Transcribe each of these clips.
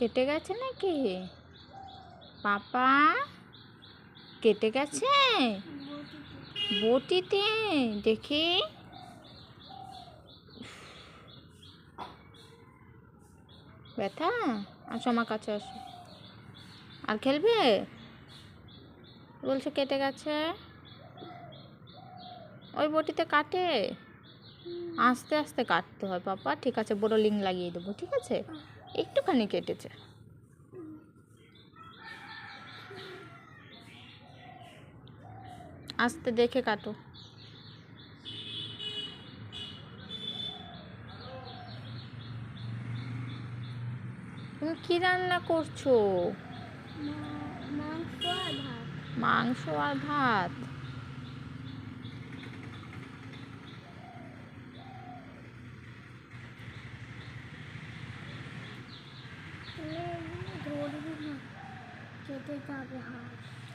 কেটে গেছে নাকি পাপা? কেটে গেছে বটিতে? দেখি। ব্যথা? আসো আমার কাছে আসো। আর খেলবে? বলছো কেটে গেছে। ওই বটিতে কাটে? আস্তে আস্তে কাটতে হয় পাপা। ঠিক আছে, বোরোলিং লাগিয়ে দেবো। ঠিক আছে, একটুখানি কেটেছে। আস্তে দেখে কাটো। তুমি কি রান্না করছো? মাংস আর ভাত।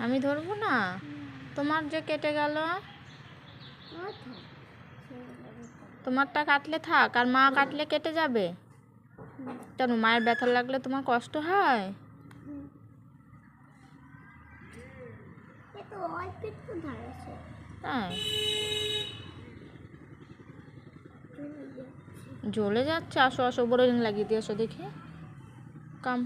আমি ধরবো না? তোমার যে কেটে গেল, তোমারটা কাটলে থাক, আর মা কাটলে কেটে যাবে। কেন, মায়ের ব্যথা লাগলে তোমার কষ্ট হয়? হ্যাঁ, জ্বলে যাচ্ছে। আসো আসো, বোরোলিং লাগিয়ে দিয়ে আসো দেখি। কাম।